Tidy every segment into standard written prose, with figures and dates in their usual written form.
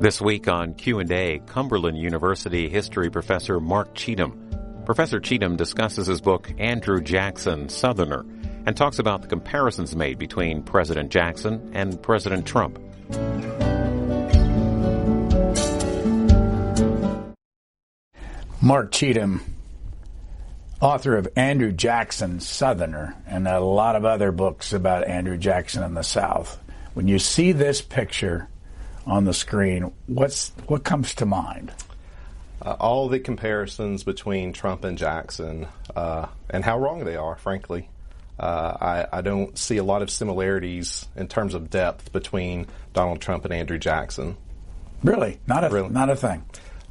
This week on Q&A, Cumberland University history professor Mark Cheathem. Professor Cheathem discusses his book, Andrew Jackson, Southerner, and talks about the comparisons made between President Jackson and President Trump. Mark Cheathem, author of Andrew Jackson, Southerner, and a lot of other books about Andrew Jackson in the South. When you see this picture on the screen, what comes to mind? All the comparisons between Trump and Jackson, and how wrong they are, frankly. I don't see a lot of similarities in terms of depth between Donald Trump and Andrew Jackson. Really? Not a thing?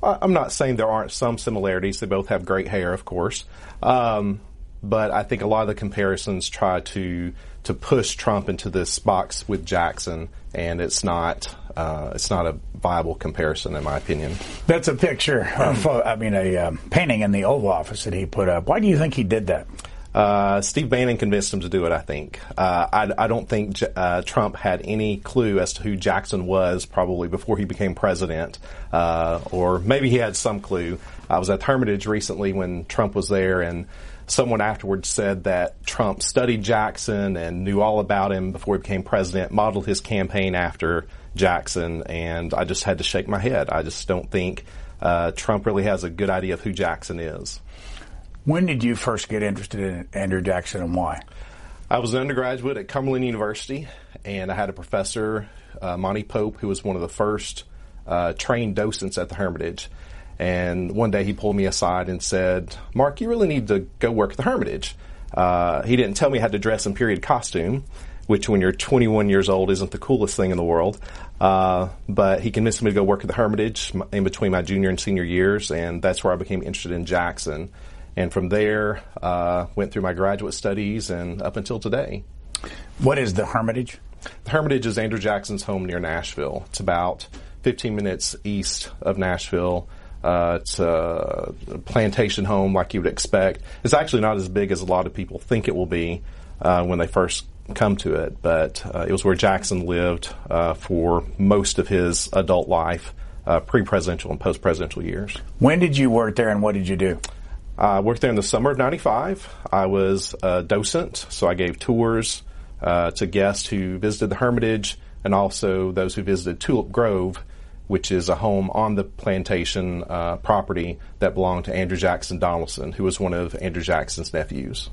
I'm not saying there aren't some similarities. They both have great hair, of course. But I think a lot of the comparisons try to push Trump into this box with Jackson, and it's not a viable comparison, in my opinion. That's a picture, a painting in the Oval Office that he put up. Why do you think he did that? Steve Bannon convinced him to do it, I think. I don't think Trump had any clue as to who Jackson was probably before he became president, or maybe he had some clue. I was at Hermitage recently when Trump was there, and someone afterwards said that Trump studied Jackson and knew all about him before he became president, modeled his campaign after Jackson, and I just had to shake my head. I just don't think Trump really has a good idea of who Jackson is. When did you first get interested in Andrew Jackson, and why? I was an undergraduate at Cumberland University, and I had a professor, Monty Pope, who was one of the first trained docents at the Hermitage. And one day he pulled me aside and said, "Mark, you really need to go work at the Hermitage." He didn't tell me I had to dress in period costume, which when you're 21 years old isn't the coolest thing in the world. But he convinced me to go work at the Hermitage in between my junior and senior years, and that's where I became interested in Jackson. And from there, went through my graduate studies and up until today. What is the Hermitage? The Hermitage is Andrew Jackson's home near Nashville. It's about 15 minutes east of Nashville. It's a plantation home like you would expect. It's actually not as big as a lot of people think it will be when they first come to it, but it was where Jackson lived for most of his adult life, pre-presidential and post-presidential years. When did you work there, and what did you do? I worked there in the summer of '95. I was a docent, so I gave tours to guests who visited the Hermitage and also those who visited Tulip Grove, which is a home on the plantation property that belonged to Andrew Jackson Donaldson, who was one of Andrew Jackson's nephews.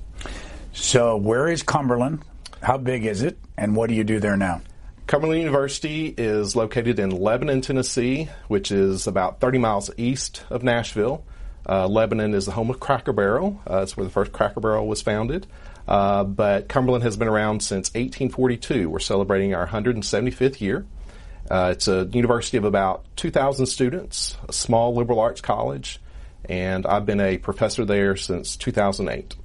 So where is Cumberland? How big is it? And what do you do there now? Cumberland University is located in Lebanon, Tennessee, which is about 30 miles east of Nashville. Lebanon is the home of Cracker Barrel. It's where the first Cracker Barrel was founded. But Cumberland has been around since 1842. We're celebrating our 175th year. It's a university of about 2,000 students, a small liberal arts college, and I've been a professor there since 2008.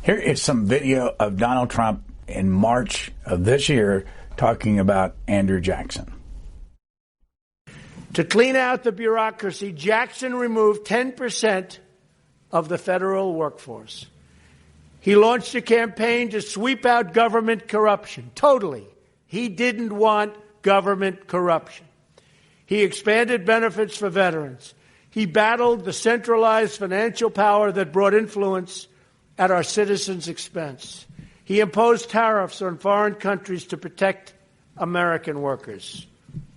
Here is some video of Donald Trump in March of this year talking about Andrew Jackson. To clean out the bureaucracy, Jackson removed 10% of the federal workforce. He launched a campaign to sweep out government corruption. Totally. He didn't want government corruption. He expanded benefits for veterans. He battled the centralized financial power that brought influence at our citizens' expense. He imposed tariffs on foreign countries to protect American workers.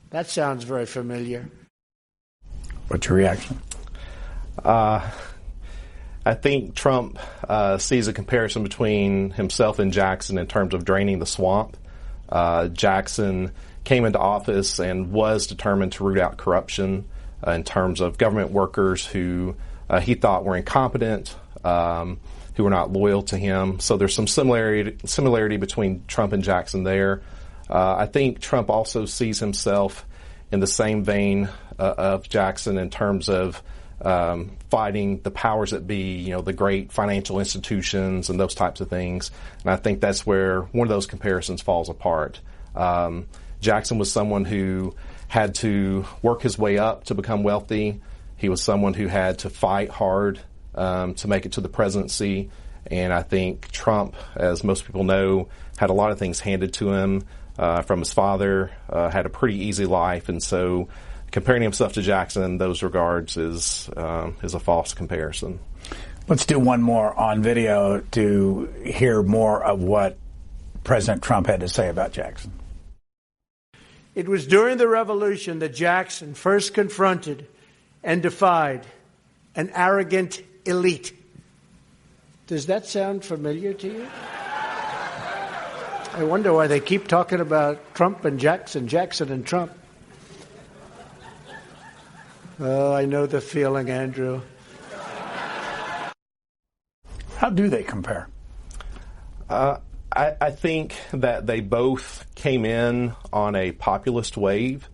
That sounds very familiar. What's your reaction? I think Trump sees a comparison between himself and Jackson in terms of draining the swamp. Jackson came into office and was determined to root out corruption in terms of government workers who he thought were incompetent, who were not loyal to him. So there's some similarity between Trump and Jackson there. I think Trump also sees himself in the same vein of Jackson in terms of fighting the powers that be, the great financial institutions and those types of things. And I think that's where one of those comparisons falls apart. Jackson was someone who had to work his way up to become wealthy. He was someone who had to fight hard to make it to the presidency. And I think Trump, as most people know, had a lot of things handed to him from his father, had a pretty easy life. And so comparing himself to Jackson in those regards is a false comparison. Let's do one more on video to hear more of what President Trump had to say about Jackson. It was during the revolution that Jackson first confronted and defied an arrogant elite. Does that sound familiar to you? I wonder why they keep talking about Trump and Jackson, Jackson and Trump. Oh, I know the feeling, Andrew. How do they compare? I think that they both came in on a populist wave.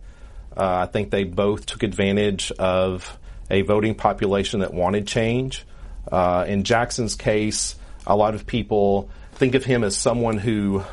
I think they both took advantage of a voting population that wanted change. In Jackson's case, a lot of people think of him as someone who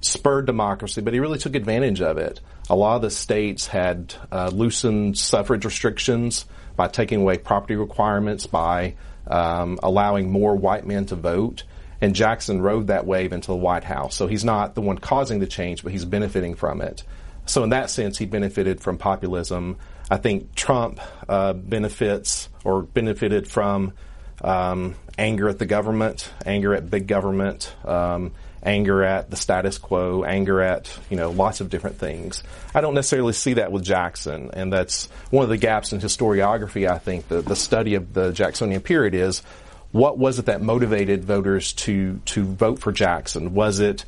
spurred democracy, but he really took advantage of it. A lot of the states had loosened suffrage restrictions by taking away property requirements, by allowing more white men to vote. And Jackson rode that wave into the White House. So he's not the one causing the change, but he's benefiting from it. So in that sense, he benefited from populism. I think Trump benefited from anger at the government, anger at big government, anger at the status quo, anger at, lots of different things. I don't necessarily see that with Jackson, and that's one of the gaps in historiography, I think, the study of the Jacksonian period is, what was it that motivated voters to vote for Jackson? Was it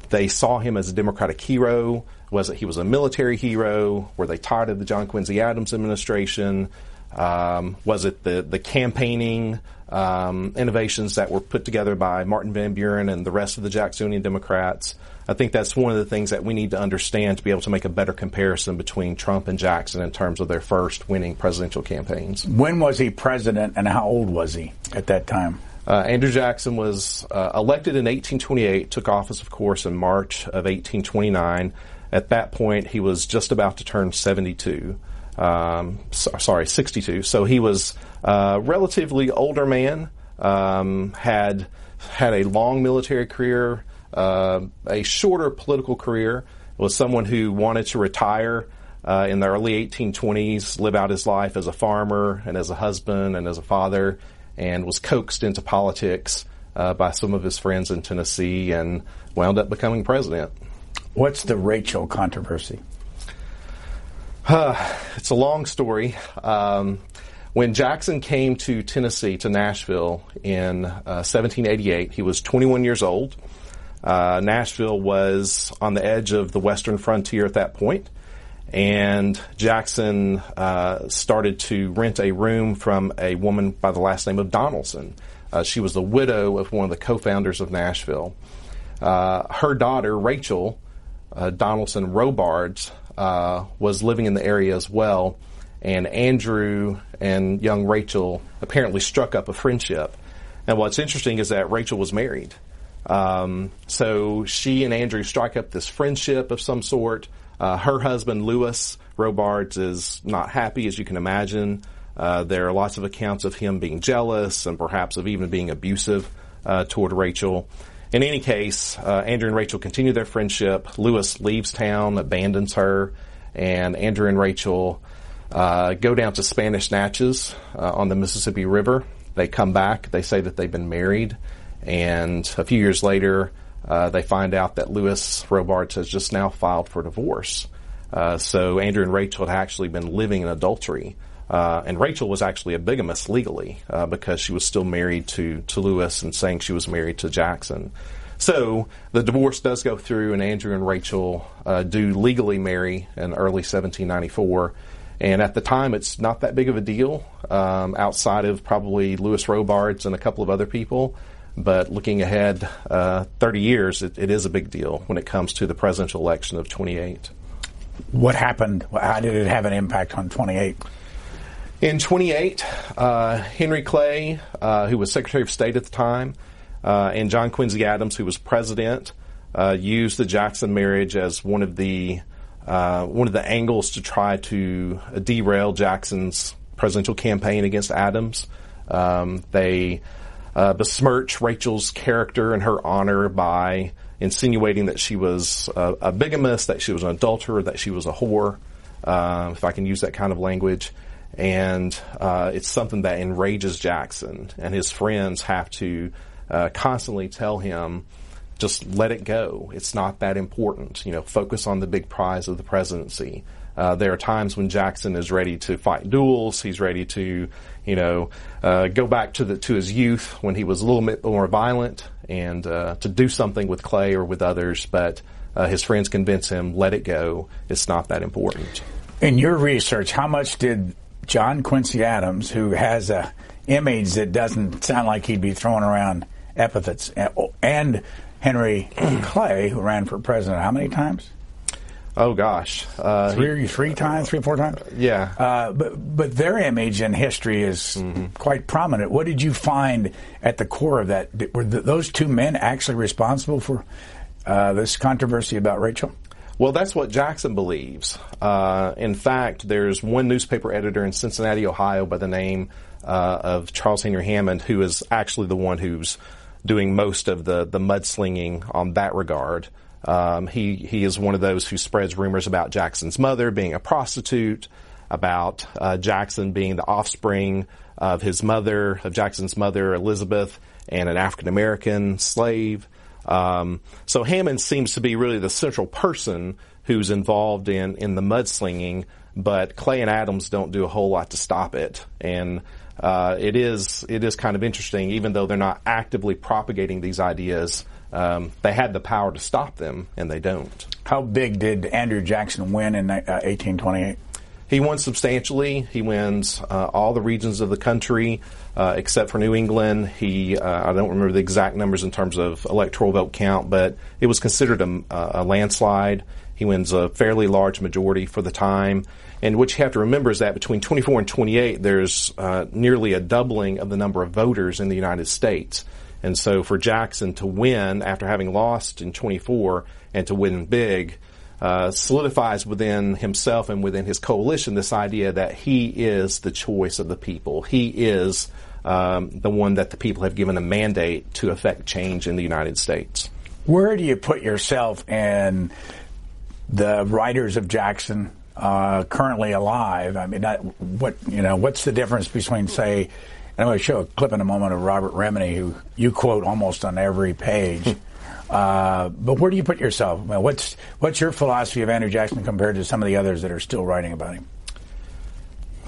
they saw him as a Democratic hero? Was it he was a military hero? Were they tired of the John Quincy Adams administration? Was it the campaigning innovations that were put together by Martin Van Buren and the rest of the Jacksonian Democrats? I think that's one of the things that we need to understand to be able to make a better comparison between Trump and Jackson in terms of their first winning presidential campaigns. When was he president, and how old was he at that time? Andrew Jackson was elected in 1828, took office, of course, in March of 1829. At that point, he was just about to turn 62. 62. So he was a relatively older man, had a long military career, a shorter political career, was someone who wanted to retire in the early 1820s, live out his life as a farmer and as a husband and as a father, and was coaxed into politics by some of his friends in Tennessee and wound up becoming president. What's the Rachel controversy? It's a long story. When Jackson came to Tennessee, to Nashville, in 1788, he was 21 years old. Nashville was on the edge of the western frontier at that point, and Jackson started to rent a room from a woman by the last name of Donaldson. She was the widow of one of the co-founders of Nashville. Her daughter, Rachel Donaldson Robards, was living in the area as well, and Andrew and young Rachel apparently struck up a friendship. And what's interesting is that Rachel was married. So she and Andrew strike up this friendship of some sort. Her husband, Lewis Robards, is not happy, as you can imagine. There are lots of accounts of him being jealous and perhaps of even being abusive toward Rachel. In any case, Andrew and Rachel continue their friendship. Lewis leaves town, abandons her, and Andrew and Rachel go down to Spanish Natchez on the Mississippi River. They come back. They say that they've been married. And a few years later, they find out that Lewis Robards has just now filed for divorce. So Andrew and Rachel had actually been living in adultery. And Rachel was actually a bigamist legally because she was still married to Lewis and saying she was married to Jackson. So the divorce does go through, and Andrew and Rachel do legally marry in early 1794. And at the time, it's not that big of a deal outside of probably Lewis Robards and a couple of other people. But looking ahead 30 years, it is a big deal when it comes to the presidential election of 28. What happened? How did it have an impact on 28? In 28, Henry Clay, who was Secretary of State at the time, and John Quincy Adams, who was president, used the Jackson marriage as one of the angles to try to derail Jackson's presidential campaign against Adams. They besmirch Rachel's character and her honor by insinuating that she was a bigamist, that she was an adulterer, that she was a whore. if I can use that kind of language. And it's something that enrages Jackson, and his friends have to constantly tell him, just let it go. It's not that important. Focus on the big prize of the presidency. There are times when Jackson is ready to fight duels. He's ready to, go back to his youth when he was a little bit more violent and to do something with Clay or with others. But his friends convince him, let it go. It's not that important. In your research, how much did John Quincy Adams, who has a image that doesn't sound like he'd be throwing around epithets, and Henry Clay, who ran for president, how many times? Oh gosh, three times, 4 times. Yeah, but their image in history is quite prominent. What did you find at the core of that? Were those two men actually responsible for this controversy about Rachel? Well, that's what Jackson believes. In fact, there's one newspaper editor in Cincinnati, Ohio, by the name of Charles Henry Hammond, who is actually the one who's doing most of the mudslinging on that regard. He is one of those who spreads rumors about Jackson's mother being a prostitute, about Jackson being the offspring of Jackson's mother, Elizabeth, and an African-American slave. So Hammond seems to be really the central person who's involved in the mudslinging, but Clay and Adams don't do a whole lot to stop it. And it is kind of interesting, even though they're not actively propagating these ideas, they had the power to stop them, and they don't. How big did Andrew Jackson win in 1828? He won substantially. He wins all the regions of the country except for New England. I don't remember the exact numbers in terms of electoral vote count, but it was considered a landslide. He wins a fairly large majority for the time. And what you have to remember is that between 24 and 28, there's nearly a doubling of the number of voters in the United States. And so for Jackson to win after having lost in 24 and to win big, solidifies within himself and within his coalition this idea that he is the choice of the people. He is the one that the people have given a mandate to affect change in the United States. Where do you put yourself in the writers of Jackson currently alive? I mean, what's the difference between, say, and I'm going to show a clip in a moment of Robert Remini, who you quote almost on every page. But where do you put yourself? Well, what's your philosophy of Andrew Jackson compared to some of the others that are still writing about him?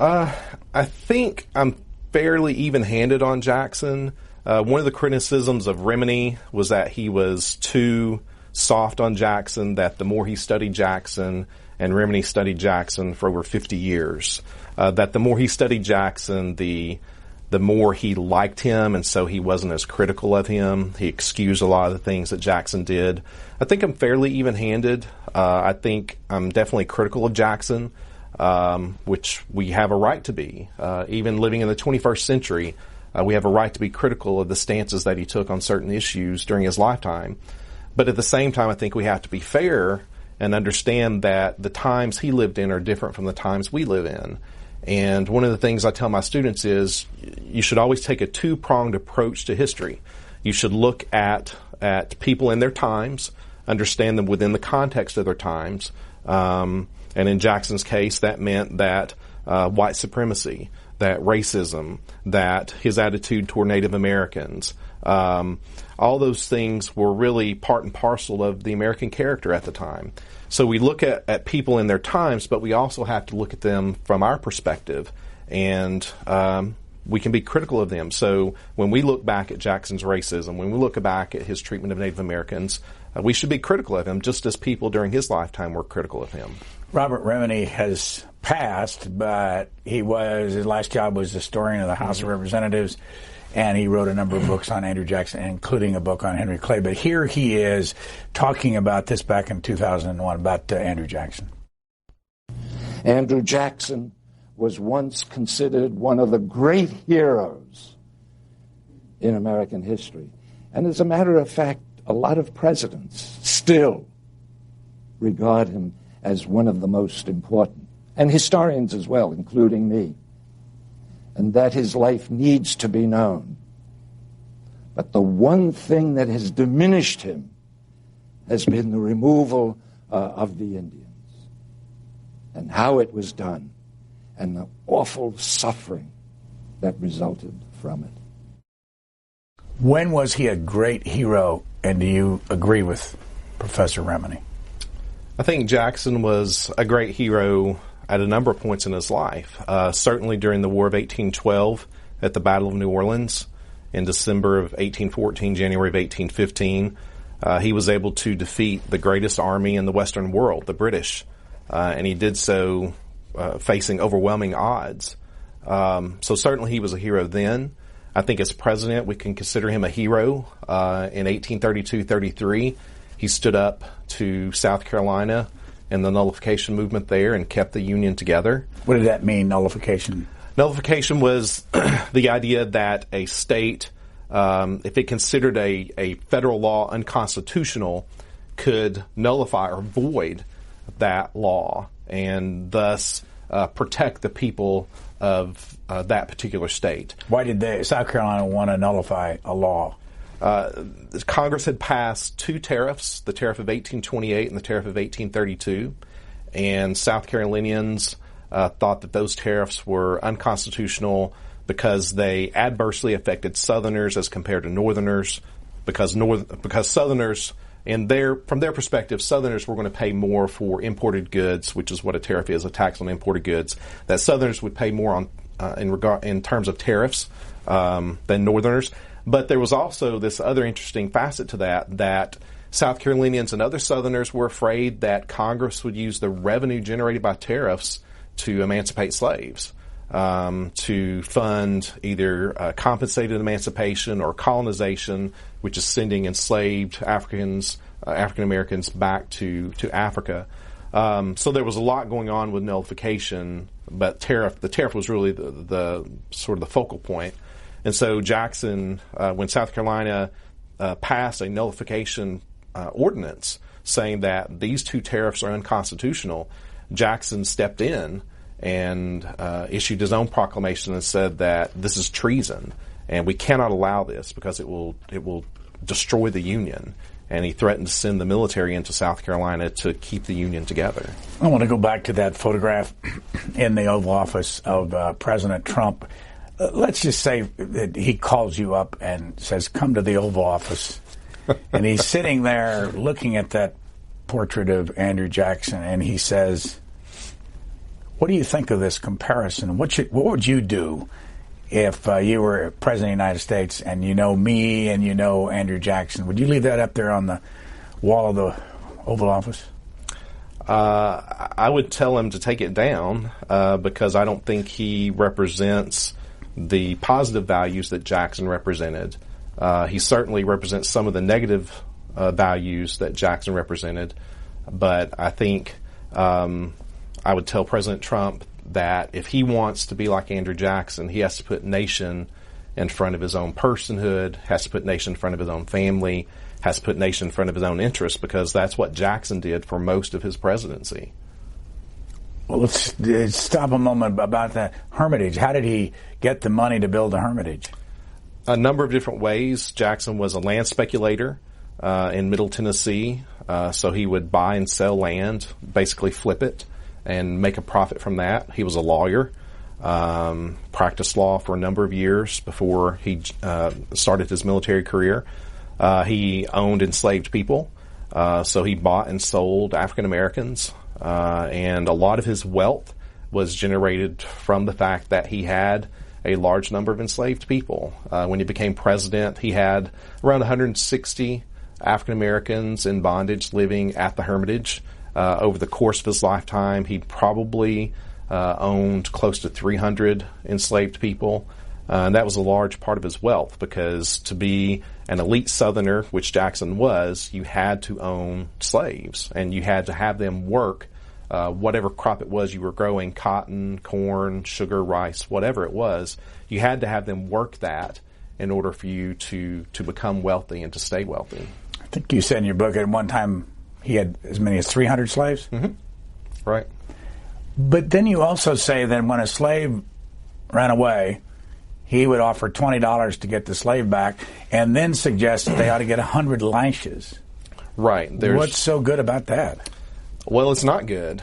I think I'm fairly even-handed on Jackson. One of the criticisms of Remini was that he was too soft on Jackson, that the more he studied Jackson, and Remini studied Jackson for over 50 years, that the more he studied Jackson, the more he liked him, and so he wasn't as critical of him. He excused a lot of the things that Jackson did. I think I'm fairly even-handed. I think I'm definitely critical of Jackson, which we have a right to be. Even living in the 21st century, we have a right to be critical of the stances that he took on certain issues during his lifetime. But at the same time, I think we have to be fair and understand that the times he lived in are different from the times we live in. And one of the things I tell my students is you should always take a two-pronged approach to history. You should look at people in their times, understand them within the context of their times. And in Jackson's case, that meant that white supremacy, that racism, that his attitude toward Native Americans, all those things were really part and parcel of the American character at the time. So we look at people in their times, but we also have to look at them from our perspective, and we can be critical of them. So when we look back at Jackson's racism, when we look back at his treatment of Native Americans, we should be critical of him, just as people during his lifetime were critical of him. Robert Remini has passed, but his last job was historian of the House of Representatives, and he wrote a number of books on Andrew Jackson, including a book on Henry Clay. But here he is talking about this back in 2001, about Andrew Jackson. Andrew Jackson was once considered one of the great heroes in American history. And as a matter of fact, a lot of presidents still regard him as one of the most important, and historians as well, including me, and that his life needs to be known. But the one thing that has diminished him has been the removal of the Indians. and how it was done and the awful suffering that resulted from it. When was he a great hero, and do you agree with Professor Remini? I think Jackson was a great hero at a number of points in his life. Certainly during the War of 1812 at the Battle of New Orleans in December of 1814, January of 1815, he was able to defeat the greatest army in the Western world, the British, and he did so facing overwhelming odds. So certainly he was a hero then. I think as president, we can consider him a hero. In 1832-33, he stood up to South Carolina and the nullification movement there and kept the Union together. What did that mean, nullification? Nullification was the idea that a state, if it considered a federal law unconstitutional, could nullify or void that law and thus protect the people of that particular state. Why did South Carolina want to nullify a law? Congress had passed two tariffs, the tariff of 1828 and the tariff of 1832, and South Carolinians thought that those tariffs were unconstitutional because they adversely affected Southerners as compared to Northerners, because Southerners, from their perspective, Southerners were going to pay more for imported goods, which is what a tariff is, a tax on imported goods, that Southerners would pay more on in terms of tariffs than Northerners. But there was also this other interesting facet to that South Carolinians and other Southerners were afraid that Congress would use the revenue generated by tariffs to emancipate slaves, to fund either compensated emancipation or colonization, which is sending enslaved African Americans back to Africa. So there was a lot going on with nullification, but the tariff was really the sort of the focal point. And so Jackson, when South Carolina passed a nullification ordinance saying that these two tariffs are unconstitutional, Jackson stepped in and issued his own proclamation and said that this is treason and we cannot allow this because it will destroy the Union. And he threatened to send the military into South Carolina to keep the Union together. I want to go back to that photograph in the Oval Office of President Trump. Let's just say that he calls you up and says, come to the Oval Office. And he's sitting there looking at that portrait of Andrew Jackson, and he says, what do you think of this comparison? What would you do if you were President of the United States and you know me and you know Andrew Jackson? Would you leave that up there on the wall of the Oval Office? I would tell him to take it down because I don't think he represents the positive values that Jackson represented. He certainly represents some of the negative values that Jackson represented, but I think I would tell President Trump that if he wants to be like Andrew Jackson, he has to put nation in front of his own personhood, has to put nation in front of his own family, has to put nation in front of his own interests, because that's what Jackson did for most of his presidency. Well, let's stop a moment about the Hermitage. How did he get the money to build the Hermitage? A number of different ways. Jackson was a land speculator in Middle Tennessee, so he would buy and sell land, basically flip it, and make a profit from that. He was a lawyer, practiced law for a number of years before he started his military career. He owned enslaved people, so he bought and sold African Americans, and a lot of his wealth was generated from the fact that he had a large number of enslaved people. When he became president, he had around 160 African Americans in bondage living at the Hermitage. Over the course of his lifetime, he probably owned close to 300 enslaved people. And that was a large part of his wealth, because to be an elite Southerner, which Jackson was, you had to own slaves, and you had to have them work whatever crop it was you were growing, cotton, corn, sugar, rice, whatever it was. You had to have them work that in order for you to become wealthy and to stay wealthy. I think you said in your book at one time he had as many as 300 slaves? Mm-hmm. Right. But then you also say that when a slave ran away, he would offer $20 to get the slave back, and then suggest that they ought to get 100 lashes. Right. What's so good about that? Well, it's not good.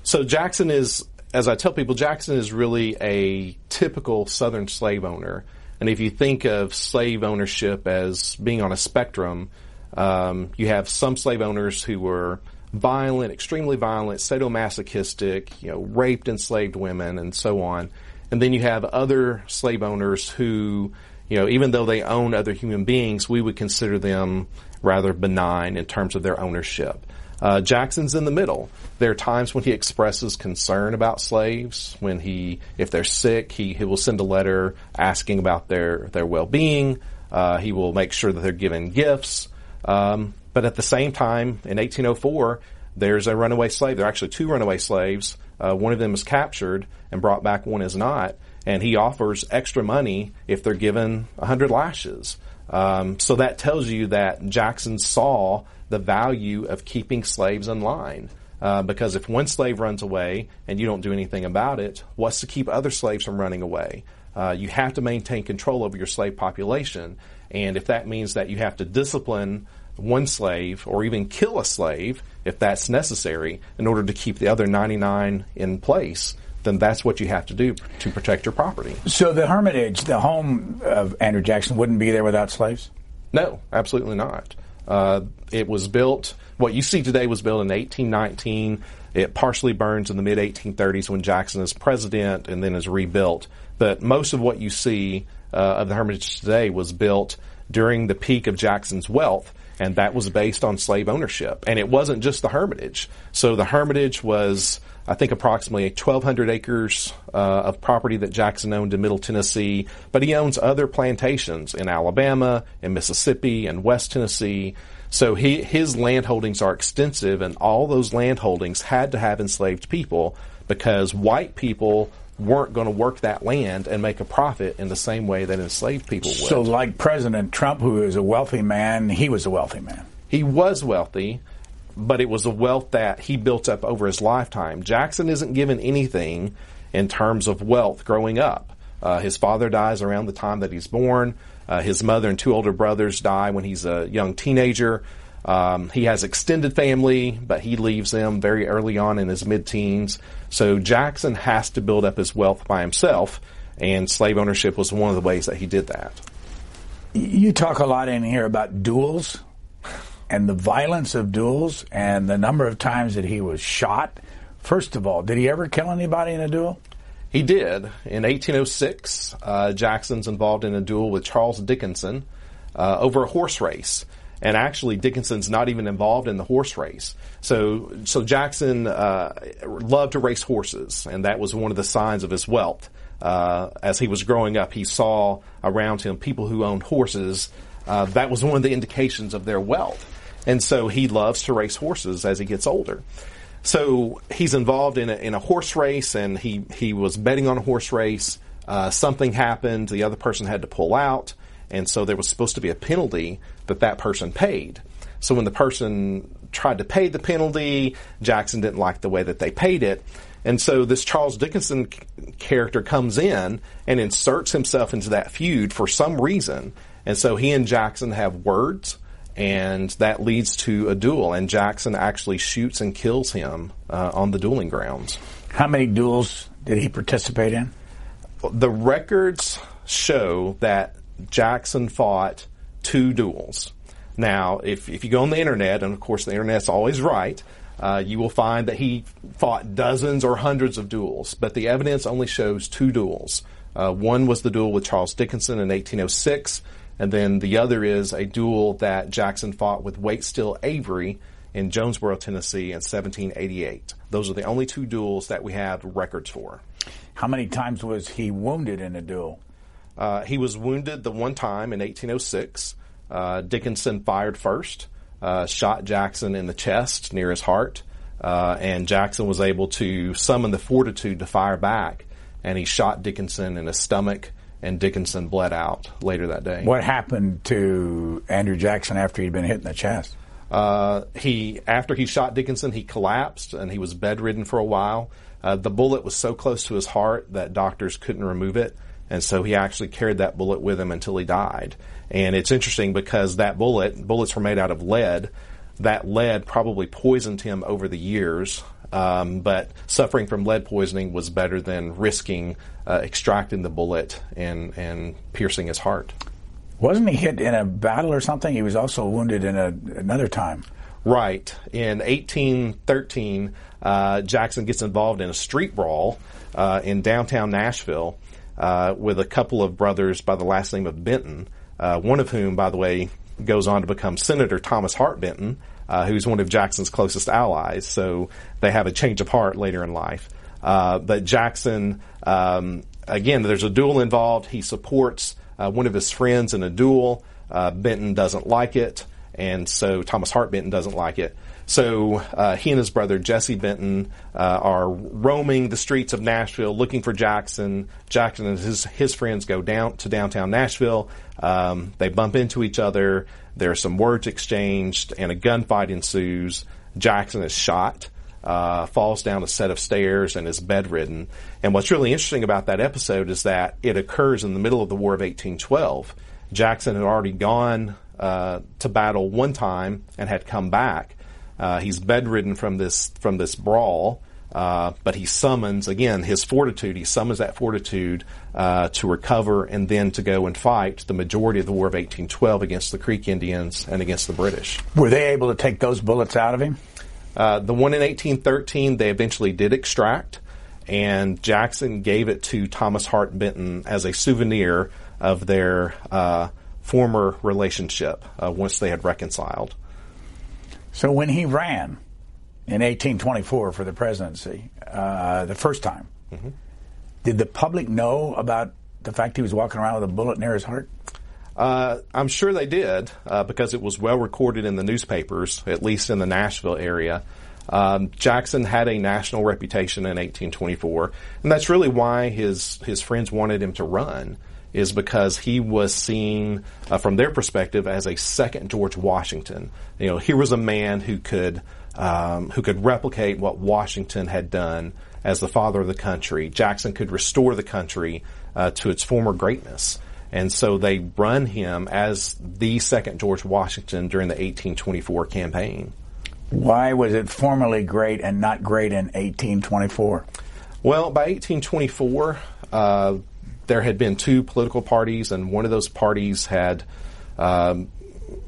So Jackson is, as I tell people, Jackson is really a typical Southern slave owner. And if you think of slave ownership as being on a spectrum, you have some slave owners who were violent, extremely violent, sadomasochistic, raped enslaved women, and so on. And then you have other slave owners who, even though they own other human beings, we would consider them rather benign in terms of their ownership. Jackson's in the middle. There are times when he expresses concern about slaves. If they're sick, he will send a letter asking about their well-being. He will make sure that they're given gifts. But at the same time, in 1804, there's a runaway slave. There are actually 2 runaway slaves. One of them is captured and brought back. One is not. And he offers extra money if they're given 100 lashes. So that tells you that Jackson saw the value of keeping slaves in line. Because if one slave runs away and you don't do anything about it, what's to keep other slaves from running away? You have to maintain control over your slave population. And if that means that you have to discipline one slave or even kill a slave, if that's necessary, in order to keep the other 99 in place, then that's what you have to do to protect your property. So the Hermitage, the home of Andrew Jackson, wouldn't be there without slaves? No, absolutely not. It was built, what you see today was built in 1819. It partially burns in the mid-1830s when Jackson is president and then is rebuilt. But most of what you see of the Hermitage today was built during the peak of Jackson's wealth, and that was based on slave ownership. And it wasn't just the Hermitage. So the Hermitage was, I think, approximately 1,200 acres of property that Jackson owned in Middle Tennessee, but he owns other plantations in Alabama, in Mississippi, and West Tennessee. So his land holdings are extensive, and all those land holdings had to have enslaved people because white people weren't going to work that land and make a profit in the same way that enslaved people would. So like President Trump, who is a wealthy man, he was a wealthy man. He was wealthy, but it was a wealth that he built up over his lifetime. Jackson isn't given anything in terms of wealth growing up. His father dies around the time that he's born. His mother and 2 older brothers die when he's a young teenager. He has extended family, but he leaves them very early on in his mid-teens. So Jackson has to build up his wealth by himself, and slave ownership was one of the ways that he did that. You talk a lot in here about duels and the violence of duels and the number of times that he was shot. First of all, did he ever kill anybody in a duel? He did. In 1806, Jackson's involved in a duel with Charles Dickinson over a horse race. And actually, Dickinson's not even involved in the horse race. So Jackson loved to race horses, and that was one of the signs of his wealth. As he was growing up, he saw around him people who owned horses. That was one of the indications of their wealth. And so he loves to race horses as he gets older. So he's involved in a horse race, and he was betting on a horse race. Something happened. The other person had to pull out. And so there was supposed to be a penalty that person paid. So when the person tried to pay the penalty, Jackson didn't like the way that they paid it. And so this Charles Dickinson character comes in and inserts himself into that feud for some reason. And so he and Jackson have words, and that leads to a duel. And Jackson actually shoots and kills him on the dueling grounds. How many duels did he participate in? The records show that Jackson fought 2 duels. Now, if you go on the internet, and of course the internet's always right, you will find that he fought dozens or hundreds of duels, but the evidence only shows 2 duels. One was the duel with Charles Dickinson in 1806, and then the other is a duel that Jackson fought with Waitstill Avery in Jonesboro, Tennessee in 1788. Those are the only 2 duels that we have records for. How many times was he wounded in a duel? He was wounded the one time in 1806. Dickinson fired first, shot Jackson in the chest near his heart, and Jackson was able to summon the fortitude to fire back, and he shot Dickinson in his stomach, and Dickinson bled out later that day. What happened to Andrew Jackson after he'd been hit in the chest? After he shot Dickinson, he collapsed, and he was bedridden for a while. The bullet was so close to his heart that doctors couldn't remove it. And so he actually carried that bullet with him until he died. And it's interesting because bullets were made out of lead. That lead probably poisoned him over the years. but suffering from lead poisoning was better than risking extracting the bullet and piercing his heart. Wasn't he hit in a battle or something? He was also wounded in another time. Right. In 1813, Jackson gets involved in a street brawl in downtown Nashville with a couple of brothers by the last name of Benton, one of whom, by the way, goes on to become Senator Thomas Hart Benton, who's one of Jackson's closest allies. So they have a change of heart later in life. But Jackson, again, there's a duel involved. He supports one of his friends in a duel. Benton doesn't like it, and so Thomas Hart Benton doesn't like it. So he and his brother Jesse Benton are roaming the streets of Nashville looking for Jackson. Jackson and his friends go down to downtown Nashville. They bump into each other. There are some words exchanged, and a gunfight ensues. Jackson is shot, falls down a set of stairs, and is bedridden. And what's really interesting about that episode is that it occurs in the middle of the War of 1812. Jackson had already gone to battle one time and had come back. He's bedridden from this brawl, but he summons, again, his fortitude. He summons that fortitude to recover and then to go and fight the majority of the War of 1812 against the Creek Indians and against the British. Were they able to take those bullets out of him? The one in 1813 they eventually did extract, and Jackson gave it to Thomas Hart Benton as a souvenir of their former relationship once they had reconciled. So when he ran in 1824 for the presidency, the first time, did the public know about the fact he was walking around with a bullet near his heart? I'm sure they did, because it was well recorded in the newspapers, at least in the Nashville area. Jackson had a national reputation in 1824, and that's really why his friends wanted him to run, is because he was seen, from their perspective, as a second George Washington. You know, here was a man who could replicate what Washington had done as the father of the country. Jackson could restore the country to its former greatness. And so they run him as the second George Washington during the 1824 campaign. Why was it formerly great and not great in 1824? Well, by 1824, there had been two political parties, and one of those parties had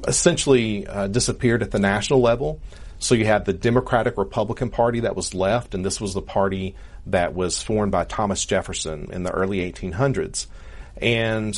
essentially disappeared at the national level. So you had the Democratic Republican Party that was left, and this was the party that was formed by Thomas Jefferson in the early 1800s. And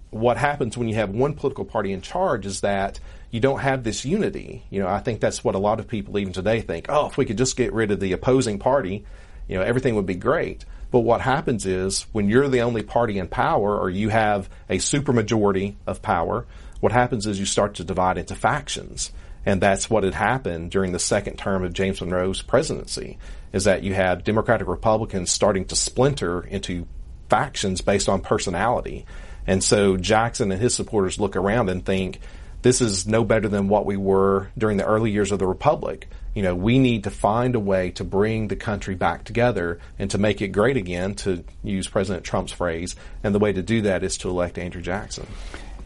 what happens when you have one political party in charge is that you don't have this unity. You know, I think that's what a lot of people even today think, oh, if we could just get rid of the opposing party, you know, everything would be great. But what happens is when you're the only party in power, or you have a supermajority of power, what happens is you start to divide into factions. And that's what had happened during the second term of James Monroe's presidency, is that you had Democratic Republicans starting to splinter into factions based on personality. And so Jackson and his supporters look around and think, this is no better than what we were during the early years of the Republic. You know, we need to find a way to bring the country back together and to make it great again, to use President Trump's phrase. And the way to do that is to elect Andrew Jackson.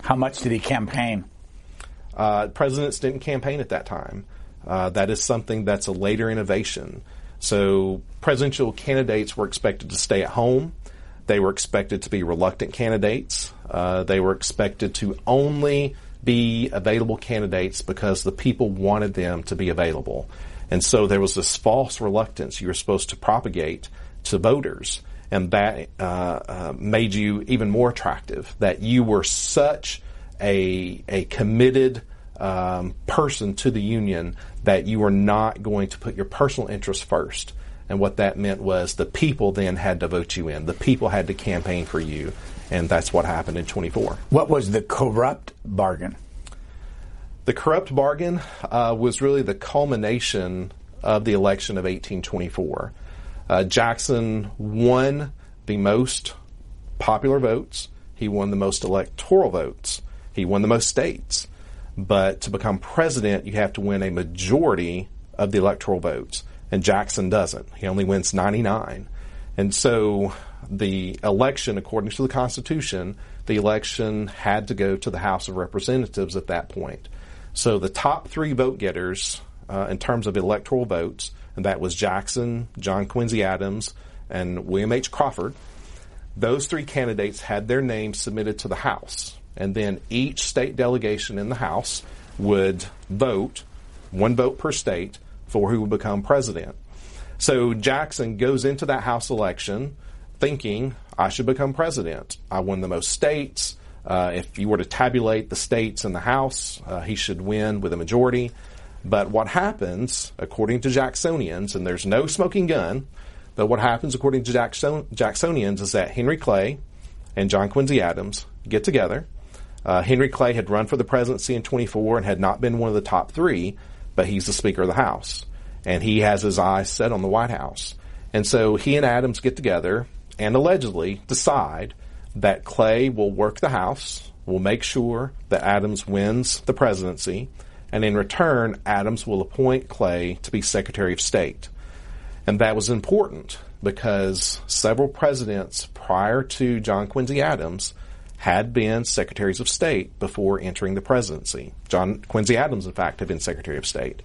How much did he campaign? Presidents didn't campaign at that time. That is something that's a later innovation. So presidential candidates were expected to stay at home. They were expected to be reluctant candidates. They were expected to only be available candidates because the people wanted them to be available. And so there was this false reluctance you were supposed to propagate to voters, and that made you even more attractive, that you were such a committed person to the Union that you were not going to put your personal interests first. And what that meant was the people then had to vote you in. The people had to campaign for you. And that's what happened in 24. What was the corrupt bargain? The corrupt bargain was really the culmination of the election of 1824. Jackson won the most popular votes. He won the most electoral votes. He won the most states. But to become president, you have to win a majority of the electoral votes. And Jackson doesn't. He only wins 99. And so the election, according to the Constitution, the election had to go to the House of Representatives at that point. So the top three vote getters in terms of electoral votes, and that was Jackson, John Quincy Adams, and William H. Crawford. Those three candidates had their names submitted to the House, and then each state delegation in the House would vote, one vote per state, for who would become president. So Jackson goes into that House election thinking, I should become president. I won the most states. If you were to tabulate the states in the House, he should win with a majority. But what happens, according to Jacksonians, and there's no smoking gun, but what happens according to Jacksonians is that Henry Clay and John Quincy Adams get together. Henry Clay had run for the presidency in 24 and had not been one of the top three, but he's the Speaker of the House. And he has his eyes set on the White House. And so he and Adams get together and allegedly decide that Clay will work the House, will make sure that Adams wins the presidency, and in return, Adams will appoint Clay to be Secretary of State. And that was important because several presidents prior to John Quincy Adams had been secretaries of state before entering the presidency. John Quincy Adams, in fact, had been Secretary of State.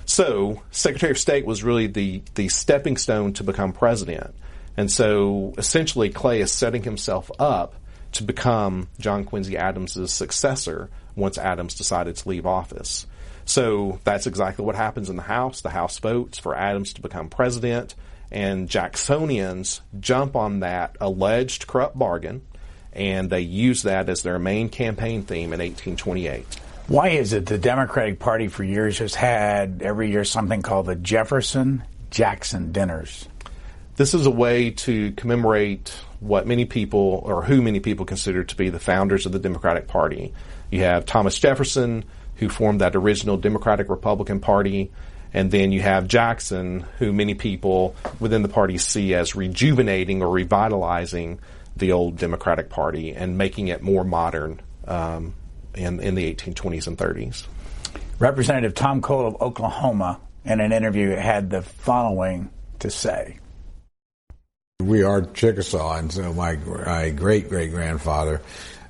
So Secretary of State was really the stepping stone to become president. And so essentially Clay is setting himself up to become John Quincy Adams' successor once Adams decided to leave office. So that's exactly what happens in the House. The House votes for Adams to become president, and Jacksonians jump on that alleged corrupt bargain, and they use that as their main campaign theme in 1828. Why is it the Democratic Party for years has had every year something called the Jefferson-Jackson dinners? This is a way to commemorate what many people, or who many people consider to be the founders of the Democratic Party. You have Thomas Jefferson, who formed that original Democratic-Republican Party, and then you have Jackson, who many people within the party see as rejuvenating or revitalizing the old Democratic Party and making it more modern in the 1820s and 30s. Representative Tom Cole of Oklahoma, in an interview, had the following to say. We are Chickasaw, and so my great-great-grandfather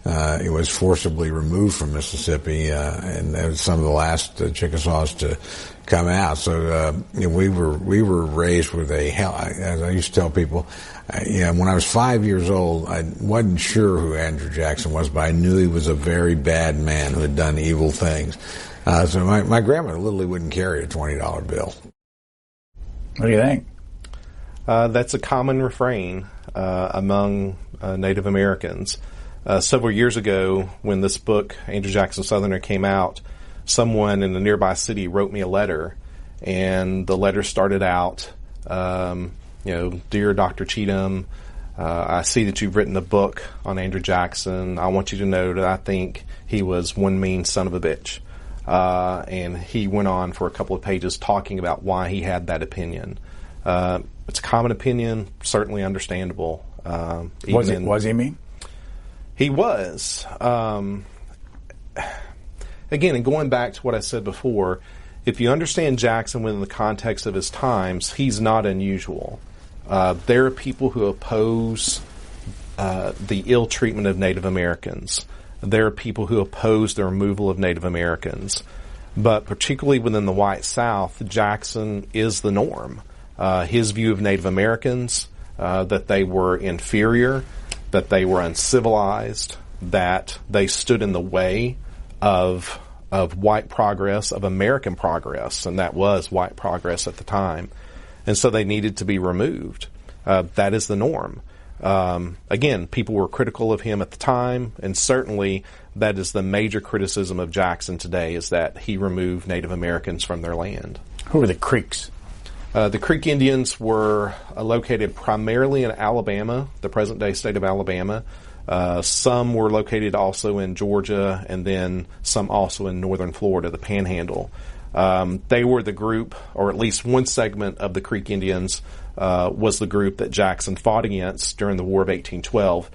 was forcibly removed from Mississippi, and that was some of the last Chickasaws to come out. So we were raised with as I used to tell people, when I was 5 years old, I wasn't sure who Andrew Jackson was, but I knew he was a very bad man who had done evil things. So my grandmother literally wouldn't carry a $20 bill. What do you think? That's a common refrain among Native Americans. Several years ago, when this book, Andrew Jackson Southerner, came out, someone in a nearby city wrote me a letter, and the letter started out, Dear Dr. Cheathem, I see that you've written a book on Andrew Jackson. I want you to know that I think he was one mean son of a bitch. And he went on for a couple of pages talking about why he had that opinion. It's a common opinion, certainly understandable. Was he mean? He was. Again, and going back to what I said before, if you understand Jackson within the context of his times, he's not unusual. There are people who oppose the ill treatment of Native Americans. There are people who oppose the removal of Native Americans. But particularly within the white South, Jackson is the norm. His view of Native Americans, that they were inferior, that they were uncivilized, that they stood in the way of white progress, of American progress, and that was white progress at the time. And so they needed to be removed. That is the norm. Again, people were critical of him at the time, and certainly that is the major criticism of Jackson today, is that he removed Native Americans from their land. Who are the Creeks? The Creek Indians were located primarily in Alabama, the present-day state of Alabama. Some were located also in Georgia, and then some also in northern Florida, the Panhandle. They were the group, or at least one segment of the Creek Indians was the group that Jackson fought against during the War of 1812.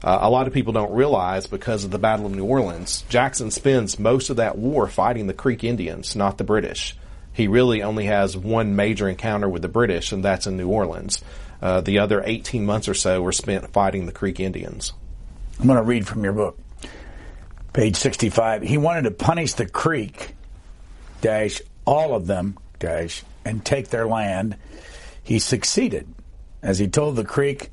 A lot of people don't realize, because of the Battle of New Orleans, Jackson spends most of that war fighting the Creek Indians, not the British. He really only has one major encounter with the British, and that's in New Orleans. The other 18 months or so were spent fighting the Creek Indians. I'm going to read from your book. Page 65. He wanted to punish the Creek, all of them, guys, and take their land. He succeeded, as he told the Creek,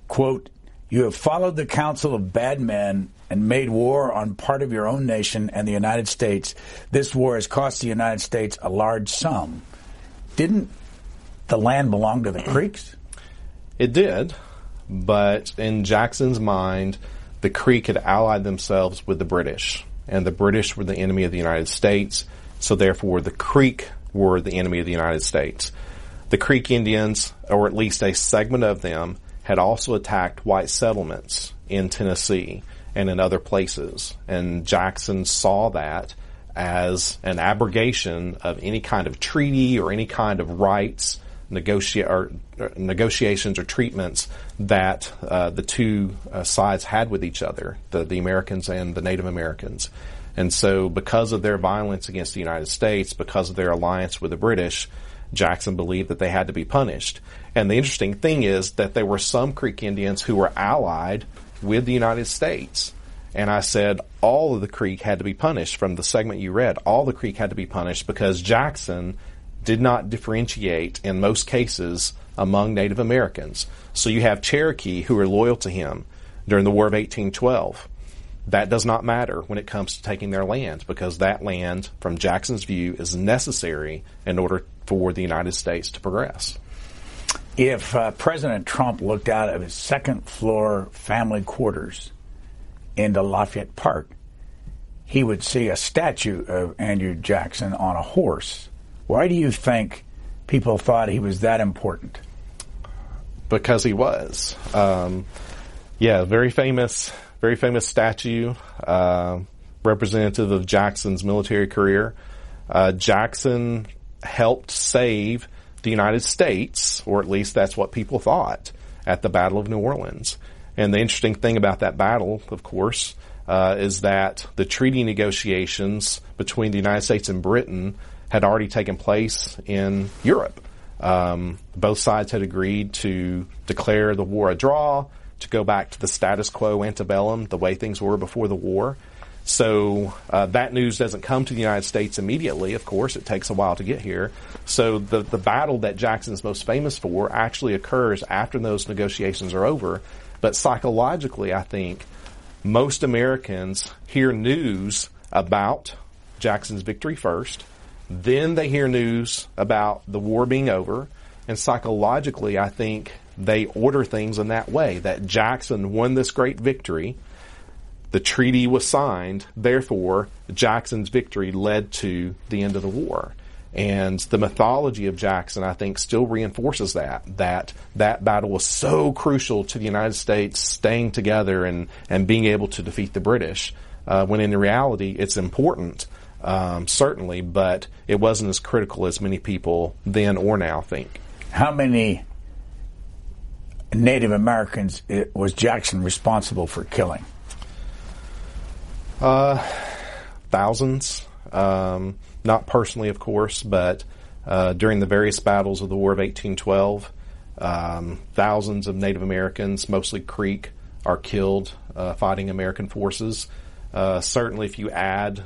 quote, "You have followed the counsel of bad men and made war on part of your own nation and the United States. This war has cost the United States a large sum." Didn't the land belong to the Creeks? It did, but in Jackson's mind, the Creek had allied themselves with the British, and the British were the enemy of the United States, so therefore the Creek were the enemy of the United States. The Creek Indians, or at least a segment of them, had also attacked white settlements in Tennessee and in other places. And Jackson saw that as an abrogation of any kind of treaty or any kind of rights, negotiations or treatments that the two sides had with each other, the Americans and the Native Americans. And so because of their violence against the United States, because of their alliance with the British, Jackson believed that they had to be punished. And the interesting thing is that there were some Creek Indians who were allied with the United States. And I said all of the Creek had to be punished. From the segment you read, all the Creek had to be punished because Jackson did not differentiate in most cases among Native Americans. So you have Cherokee who are loyal to him during the War of 1812. That does not matter when it comes to taking their land, because that land, from Jackson's view, is necessary in order for the United States to progress. If President Trump looked out of his second-floor family quarters into Lafayette Park, he would see a statue of Andrew Jackson on a horse. Why do you think people thought he was that important? Because he was. Very famous statue, representative of Jackson's military career. Jackson helped save the United States, or at least that's what people thought, at the Battle of New Orleans. And the interesting thing about that battle, of course, is that the treaty negotiations between the United States and Britain had already taken place in Europe. Both sides had agreed to declare the war a draw, to go back to the status quo antebellum, the way things were before the war. So that news doesn't come to the United States immediately, of course. It takes a while to get here. So the battle that Jackson's most famous for actually occurs after those negotiations are over. But psychologically, I think, most Americans hear news about Jackson's victory first. Then they hear news about the war being over. And psychologically, I think they order things in that way, that Jackson won this great victory. The treaty was signed. Therefore, Jackson's victory led to the end of the war. And the mythology of Jackson, I think, still reinforces that battle was so crucial to the United States staying together and being able to defeat the British, when in reality it's important, certainly, but it wasn't as critical as many people then or now think. How many Native Americans was Jackson responsible for killing? Thousands. Not personally, of course, but during the various battles of the War of 1812, thousands of Native Americans, mostly Creek, are killed fighting American forces. Certainly, if you add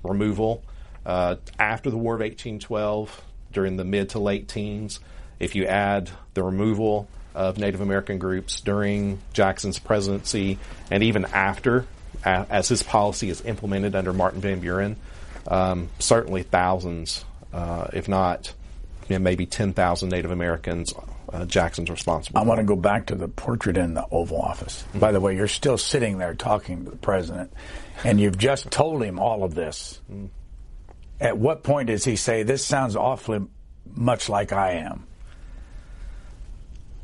removal after the War of 1812, during the mid to late teens, if you add the removal of Native American groups during Jackson's presidency and even after, as his policy is implemented under Martin Van Buren, certainly thousands, if not maybe 10,000 Native Americans, Jackson's responsible. I want to go back to the portrait in the Oval Office. Mm-hmm. By the way, you're still sitting there talking to the president, and you've just told him all of this. Mm. At what point does he say, "This sounds awfully much like I am"?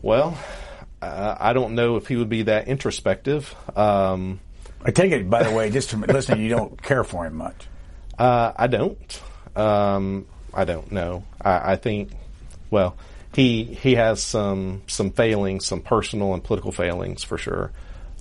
Well, I don't know if he would be that introspective. I take it, by the way, just from listening, you don't care for him much. I don't. I don't know. I think, well, he has some failings, some personal and political failings for sure.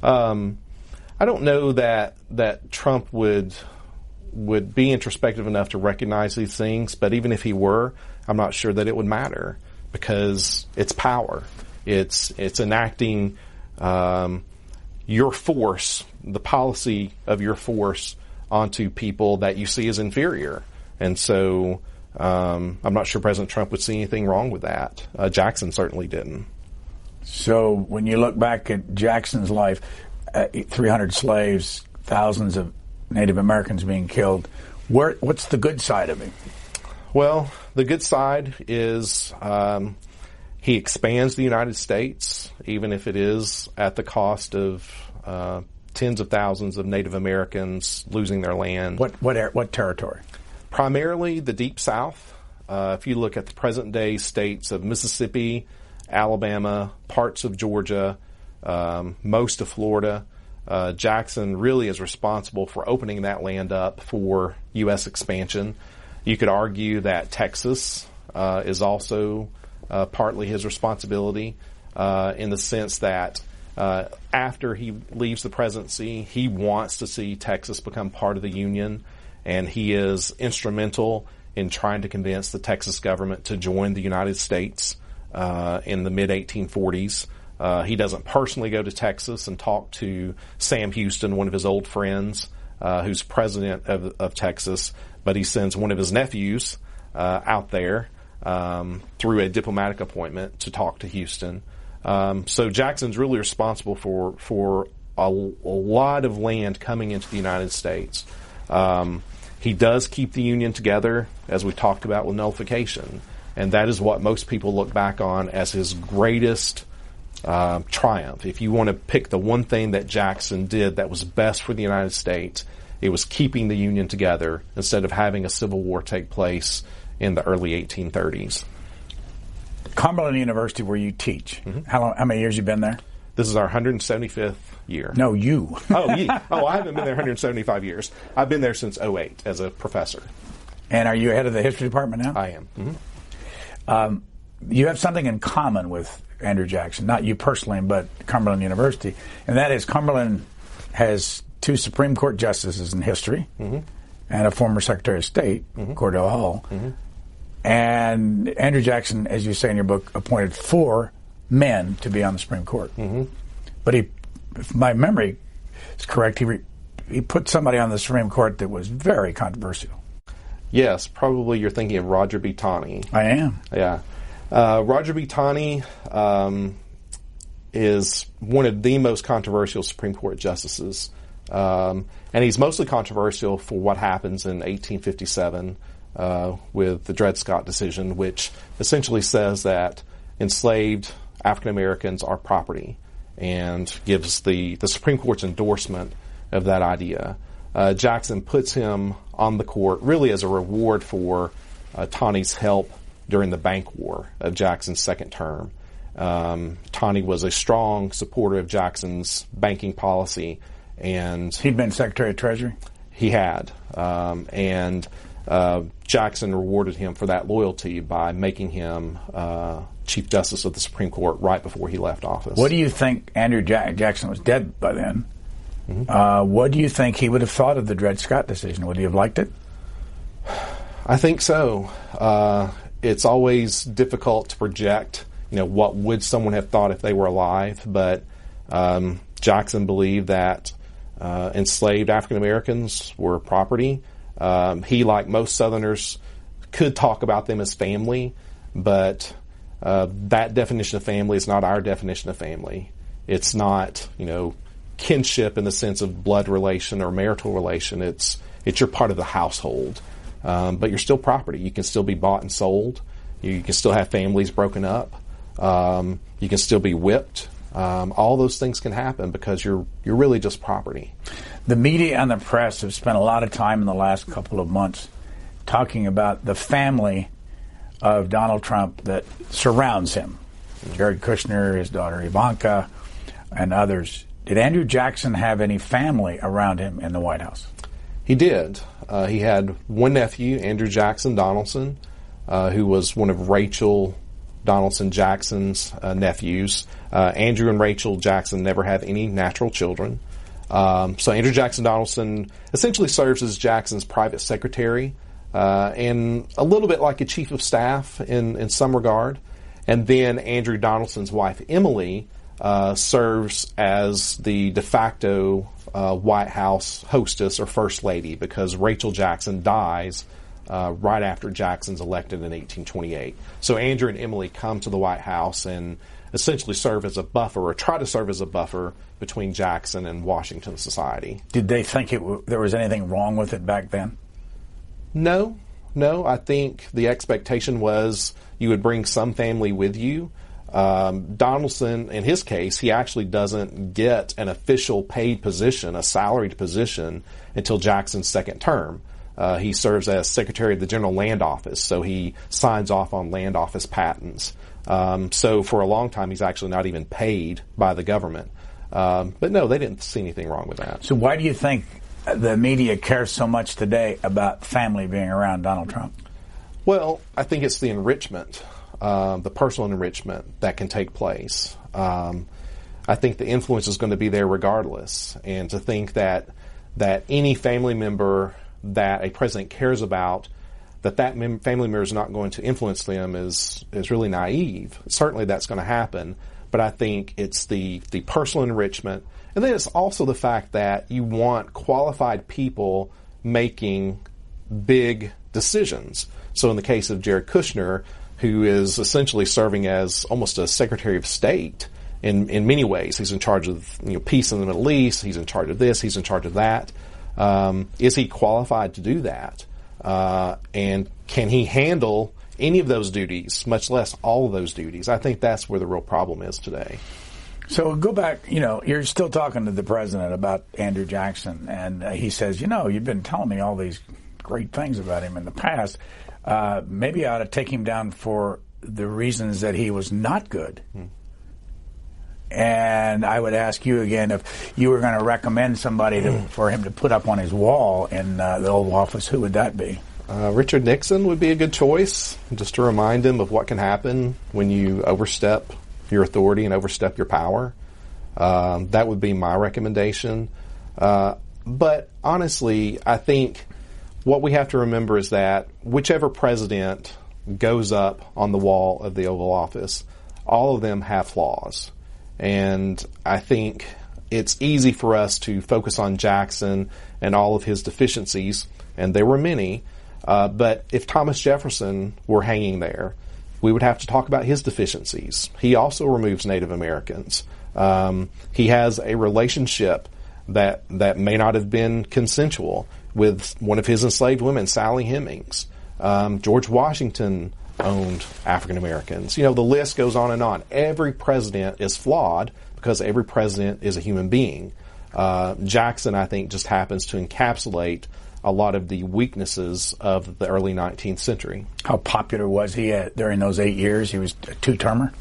I don't know that Trump would be introspective enough to recognize these things, but even if he were, I'm not sure that it would matter, because it's power. It's enacting your force, the policy of your force, onto people that you see as inferior. And so I'm not sure President Trump would see anything wrong with that. Jackson certainly didn't. So when you look back at Jackson's life, 300 slaves, thousands of Native Americans being killed, what's the good side of him? Well, the good side is he expands the United States, even if it is at the cost of tens of thousands of Native Americans losing their land. What territory? Primarily the Deep South. If you look at the present-day states of Mississippi, Alabama, parts of Georgia, most of Florida, Jackson really is responsible for opening that land up for U.S. expansion. You could argue that Texas is also partly his responsibility in the sense that after he leaves the presidency, he wants to see Texas become part of the Union, and he is instrumental in trying to convince the Texas government to join the United States in the mid-1840s. He doesn't personally go to Texas and talk to Sam Houston, one of his old friends, who's president of Texas, but he sends one of his nephews out there through a diplomatic appointment to talk to Houston. So Jackson's really responsible for a lot of land coming into the United States. He does keep the Union together, as we talked about with nullification, and that is what most people look back on as his greatest triumph. If you want to pick the one thing that Jackson did that was best for the United States, it was keeping the Union together instead of having a civil war take place in the early 1830s. Cumberland University, where you teach. Mm-hmm. How many years you been there? This is our 175th year. No, you. I haven't been there 175 years. I've been there since 2008 as a professor. And are you head of the history department now? I am. Mm-hmm. You have something in common with Andrew Jackson, not you personally, but Cumberland University, and that is Cumberland has 2 Supreme Court justices in history, mm-hmm. and a former Secretary of State, mm-hmm. Cordell Hull. Mm-hmm. And Andrew Jackson, as you say in your book, appointed 4 men to be on the Supreme Court. Mm-hmm. But if my memory is correct, he put somebody on the Supreme Court that was very controversial. Yes, probably you're thinking of Roger B. Taney. I am. Yeah. Roger B. Taney is one of the most controversial Supreme Court justices. And he's mostly controversial for what happens in 1857 with the Dred Scott decision, which essentially says that enslaved African Americans are property and gives the Supreme Court's endorsement of that idea. Jackson puts him on the court really as a reward for Taney's help during the Bank War of Jackson's second term. Taney was a strong supporter of Jackson's banking policy, and he'd been Secretary of Treasury? He had. And Jackson rewarded him for that loyalty by making him Chief Justice of the Supreme Court right before he left office. What do you think? Andrew Jackson was dead by then. Mm-hmm. What do you think he would have thought of the Dred Scott decision? Would he have liked it? I think so. It's always difficult to project, what would someone have thought if they were alive, but Jackson believed that enslaved African Americans were property. He, like most Southerners, could talk about them as family, but that definition of family is not our definition of family. It's not, kinship in the sense of blood relation or marital relation. It's you're part of the household, but you're still property. You can still be bought and sold. You can still have families broken up. You can still be whipped. All those things can happen because you're really just property. The media and the press have spent a lot of time in the last couple of months talking about the family of Donald Trump that surrounds him. Jared Kushner, his daughter Ivanka, and others. Did Andrew Jackson have any family around him in the White House? He did. He had one nephew, Andrew Jackson Donaldson, who was one of Rachel Donaldson Jackson's nephews. Andrew and Rachel Jackson never had any natural children. So Andrew Jackson Donaldson essentially serves as Jackson's private secretary and a little bit like a chief of staff in some regard. And then Andrew Donaldson's wife, Emily, serves as the de facto White House hostess or first lady because Rachel Jackson dies right after Jackson's elected in 1828. So Andrew and Emily come to the White House and essentially serve as a buffer, or try to serve as a buffer, between Jackson and Washington society. Did they think there was anything wrong with it back then? No. I think the expectation was you would bring some family with you. Donaldson, in his case, he actually doesn't get an official paid position, a salaried position, until Jackson's second term. He serves as Secretary of the General Land Office, so he signs off on land office patents. So for a long time, he's actually not even paid by the government. But no, they didn't see anything wrong with that. So why do you think the media cares so much today about family being around Donald Trump? Well, I think it's the enrichment, the personal enrichment that can take place. I think the influence is going to be there regardless. And to think that any family member that a president cares about, that family member is not going to influence them is really naive. Certainly that's going to happen. But I think it's the personal enrichment. And then it's also the fact that you want qualified people making big decisions. So in the case of Jared Kushner, who is essentially serving as almost a Secretary of State in many ways. He's in charge of peace in the Middle East. He's in charge of this. He's in charge of that. Is he qualified to do that? And can he handle any of those duties, much less all of those duties? I think that's where the real problem is today. So go back, you're still talking to the president about Andrew Jackson, and he says, you've been telling me all these great things about him in the past. Maybe I ought to take him down for the reasons that he was not good. And I would ask you again, if you were going to recommend somebody for him to put up on his wall in the Oval Office, who would that be? Richard Nixon would be a good choice, just to remind him of what can happen when you overstep your authority and overstep your power. That would be my recommendation. But honestly, I think what we have to remember is that whichever president goes up on the wall of the Oval Office, all of them have flaws. And I think it's easy for us to focus on Jackson and all of his deficiencies, and there were many. But if Thomas Jefferson were hanging there, we would have to talk about his deficiencies. He also removes Native Americans. He has a relationship that may not have been consensual with one of his enslaved women, Sally Hemings. George Washington owned African Americans. The list goes on and on. Every president is flawed because every president is a human being. Jackson, I think, just happens to encapsulate a lot of the weaknesses of the early 19th century. How popular was he during those 8 years? He was a two-termer?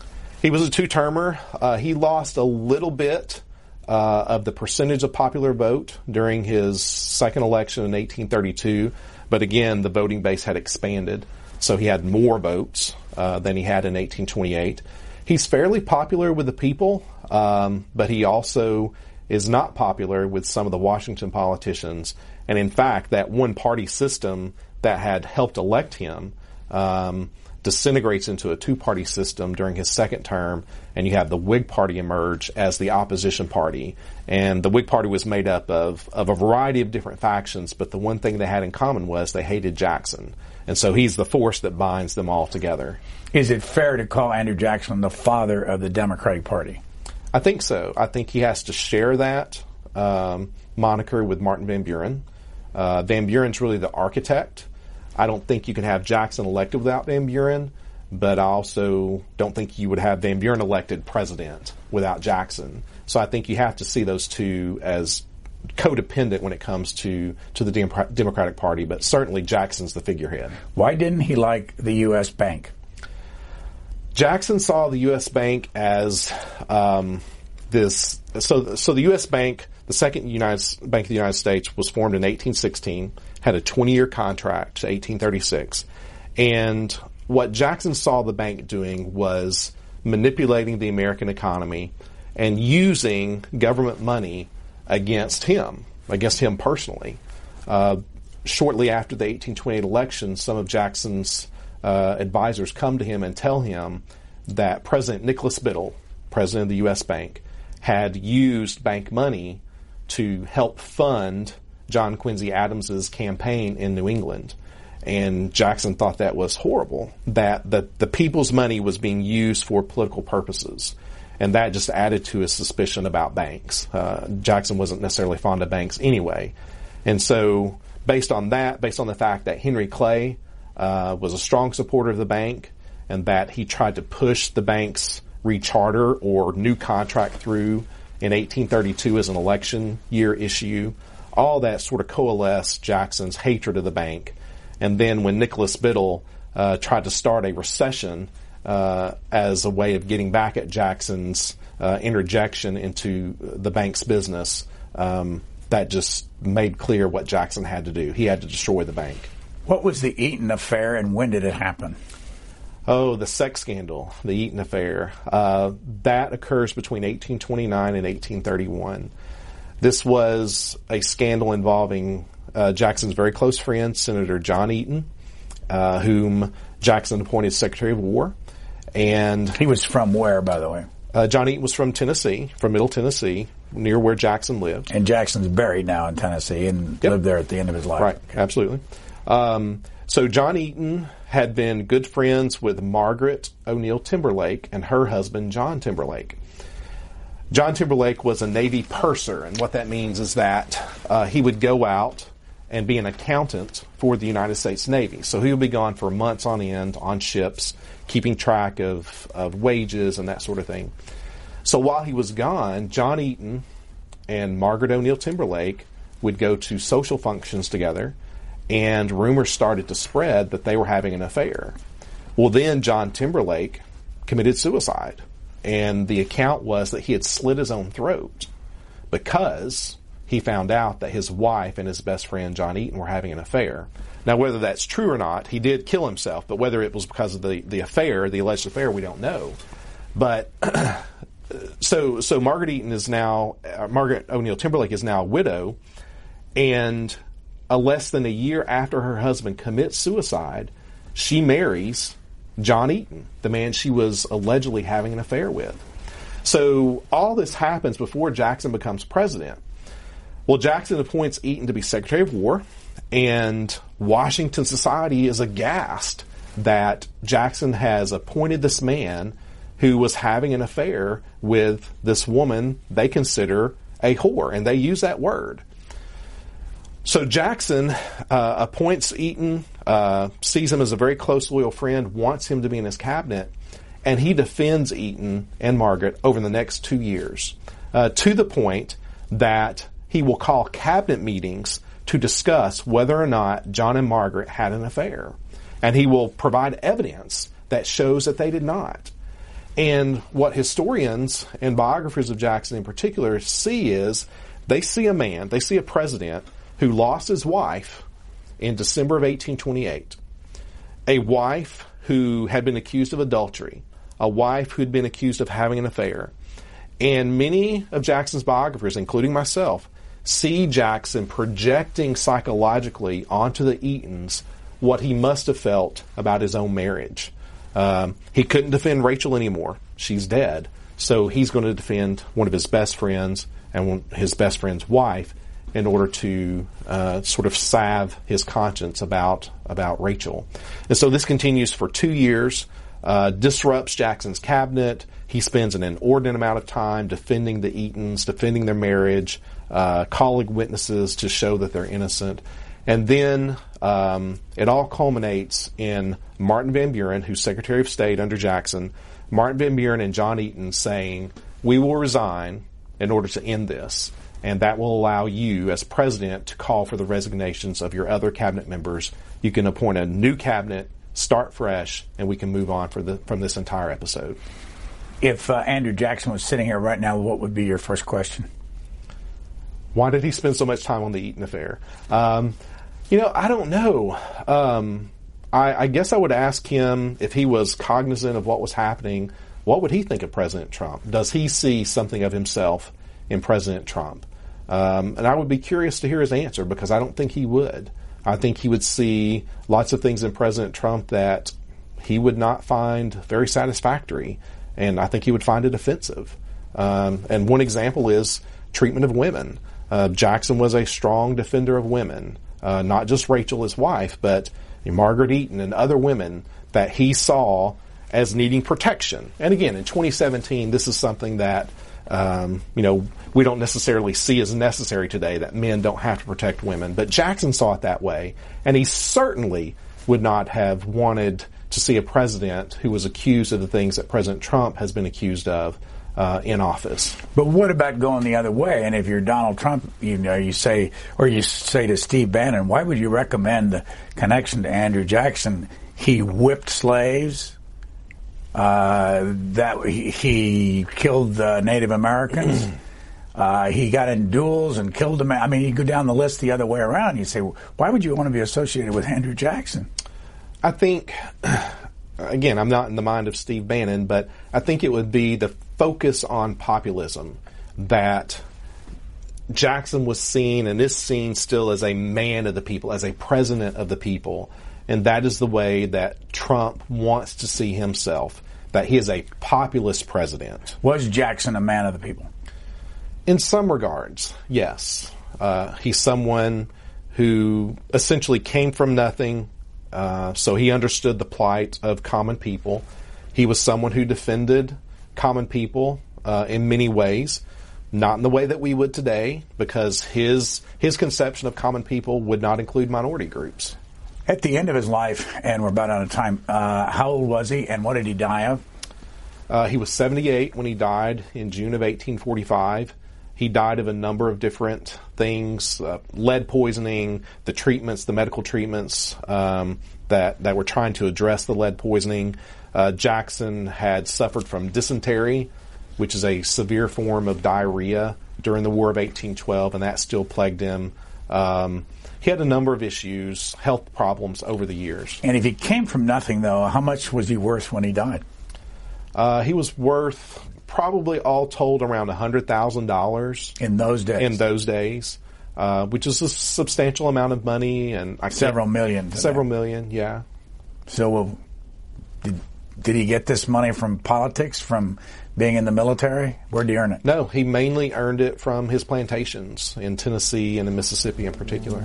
He was a two-termer. He lost a little bit of the percentage of popular vote during his second election in 1832. But again, the voting base had expanded, so he had more votes than he had in 1828. He's fairly popular with the people, but he also is not popular with some of the Washington politicians. And in fact, that one-party system that had helped elect him disintegrates into a two-party system during his second term, and you have the Whig Party emerge as the opposition party. And the Whig Party was made up of a variety of different factions, but the one thing they had in common was they hated Jackson. And so he's the force that binds them all together. Is it fair to call Andrew Jackson the father of the Democratic Party? I think so. I think he has to share that moniker with Martin Van Buren. Van Buren's really the architect. I don't think you can have Jackson elected without Van Buren, but I also don't think you would have Van Buren elected president without Jackson. So I think you have to see those two as codependent when it comes to the Democratic Party, but certainly Jackson's the figurehead. Why didn't he like the U.S. Bank? Jackson saw the U.S. Bank as this. So the U.S. Bank, the second Bank of the United States, was formed in 1816, had a 20-year contract to 1836. And what Jackson saw the bank doing was manipulating the American economy and using government money against him personally. Shortly after the 1828 election, some of Jackson's advisors come to him and tell him that President Nicholas Biddle, president of the U.S. Bank, had used bank money to help fund John Quincy Adams's campaign in New England. And Jackson thought that was horrible, that the people's money was being used for political purposes. And that just added to his suspicion about banks. Jackson wasn't necessarily fond of banks anyway. And so based on the fact that Henry Clay was a strong supporter of the bank and that he tried to push the bank's recharter or new contract through in 1832 as an election year issue, all that sort of coalesced Jackson's hatred of the bank. And then when Nicholas Biddle tried to start a recession as a way of getting back at Jackson's interjection into the bank's business, that just made clear what Jackson had to do. He had to destroy the bank. What was the Eaton affair, and when did it happen? Oh, the sex scandal, the Eaton affair. That occurs between 1829 and 1831. This was a scandal involving Jackson's very close friend, Senator John Eaton, whom Jackson appointed Secretary of War. And he was from where, by the way? John Eaton was from Tennessee, from Middle Tennessee, near where Jackson lived. And Jackson's buried now in Tennessee and lived there at the end of his life. Right, absolutely. So John Eaton had been good friends with Margaret O'Neill Timberlake and her husband, John Timberlake. John Timberlake was a Navy purser, and what that means is that he would go out and be an accountant for the United States Navy. So he would be gone for months on end on ships, keeping track of wages and that sort of thing. So while he was gone, John Eaton and Margaret O'Neill Timberlake would go to social functions together, and rumors started to spread that they were having an affair. Well, then John Timberlake committed suicide, and the account was that he had slit his own throat because he found out that his wife and his best friend John Eaton were having an affair. Now, whether that's true or not, he did kill himself, but whether it was because of the affair, the alleged affair, we don't know. But so Margaret O'Neill Timberlake is now a widow, and less than a year after her husband commits suicide, she marries John Eaton, the man she was allegedly having an affair with. So all this happens before Jackson becomes president. Well, Jackson appoints Eaton to be Secretary of War, and Washington society is aghast that Jackson has appointed this man who was having an affair with this woman they consider a whore, and they use that word. So Jackson appoints Eaton, sees him as a very close, loyal friend, wants him to be in his cabinet, and he defends Eaton and Margaret over the next 2 years, to the point that he will call cabinet meetings to discuss whether or not John and Margaret had an affair. And he will provide evidence that shows that they did not. And what historians and biographers of Jackson in particular see is they see a president who lost his wife in December of 1828, a wife who had been accused of adultery, a wife who had been accused of having an affair. And many of Jackson's biographers, including myself, see Jackson projecting psychologically onto the Eatons what he must have felt about his own marriage. He couldn't defend Rachel anymore. She's dead. So he's going to defend one of his best friends and his best friend's wife in order to sort of salve his conscience about Rachel. And so this continues for 2 years, disrupts Jackson's cabinet. He spends an inordinate amount of time defending the Eatons, defending their marriage, calling witnesses to show that they're innocent. And then it all culminates in Martin Van Buren, who's Secretary of State under Jackson, Martin Van Buren and John Eaton saying, "We will resign in order to end this. And that will allow you, as president, to call for the resignations of your other cabinet members. You can appoint a new cabinet, start fresh, and we can move on from this entire episode." If Andrew Jackson was sitting here right now, what would be your first question? Why did he spend so much time on the Eaton affair? I don't know. I guess I would ask him if he was cognizant of what was happening, what would he think of President Trump? Does he see something of himself in President Trump? And I would be curious to hear his answer, because I don't think he would. I think he would see lots of things in President Trump that he would not find very satisfactory, and I think he would find it offensive. And one example is treatment of women. Jackson was a strong defender of women, not just Rachel, his wife, but Margaret Eaton and other women that he saw as needing protection. And again, in 2017, this is something that we don't necessarily see as necessary today, that men don't have to protect women. But Jackson saw it that way, and he certainly would not have wanted to see a president who was accused of the things that President Trump has been accused of in office. But what about going the other way? And if you're Donald Trump, you say to Steve Bannon, why would you recommend the connection to Andrew Jackson? He whipped slaves. That he killed Native Americans. He got in duels and killed them. I mean, you go down the list the other way around. You say, why would you want to be associated with Andrew Jackson? I think, again, I'm not in the mind of Steve Bannon, but I think it would be the focus on populism, that Jackson was seen and is seen still as a man of the people, as a president of the people. And that is the way that Trump wants to see himself, that he is a populist president. Was Jackson a man of the people? In some regards, yes. He's someone who essentially came from nothing, so he understood the plight of common people. He was someone who defended common people in many ways, not in the way that we would today, because his conception of common people would not include minority groups. At the end of his life, and we're about out of time, how old was he and what did he die of? He was 78 when he died in June of 1845. He died of a number of different things, lead poisoning, the medical treatments that were trying to address the lead poisoning. Jackson had suffered from dysentery, which is a severe form of diarrhea during the War of 1812, and that still plagued him. He had a number of issues, health problems over the years. And if he came from nothing, though, how much was he worth when he died? He was worth probably all told around $100,000 in those days. In those days, which is a substantial amount of money, and several million. Several million, yeah. So, did he get this money from politics, from being in the military? Where did he earn it? No, he mainly earned it from his plantations in Tennessee and in Mississippi in particular.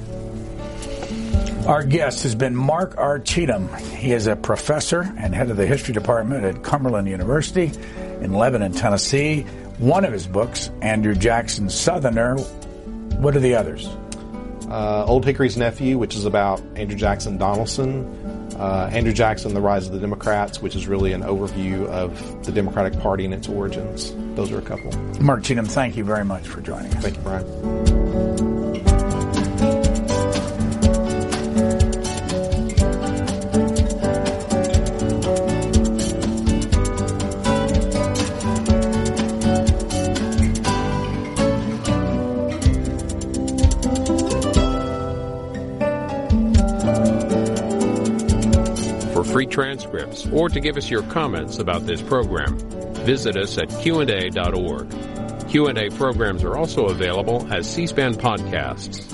Our guest has been Mark R. Cheathem. He is a professor and head of the history department at Cumberland University in Lebanon, Tennessee. One of his books, Andrew Jackson, Southerner. What are the others? Old Hickory's Nephew, which is about Andrew Jackson Donaldson. Andrew Jackson, The Rise of the Democrats, which is really an overview of the Democratic Party and its origins. Those are a couple. Mark Cheathem, thank you very much for joining us. Thank you, Brian. Free transcripts, or to give us your comments about this program, visit us at Q&A.org. Q&A programs are also available as C-SPAN podcasts.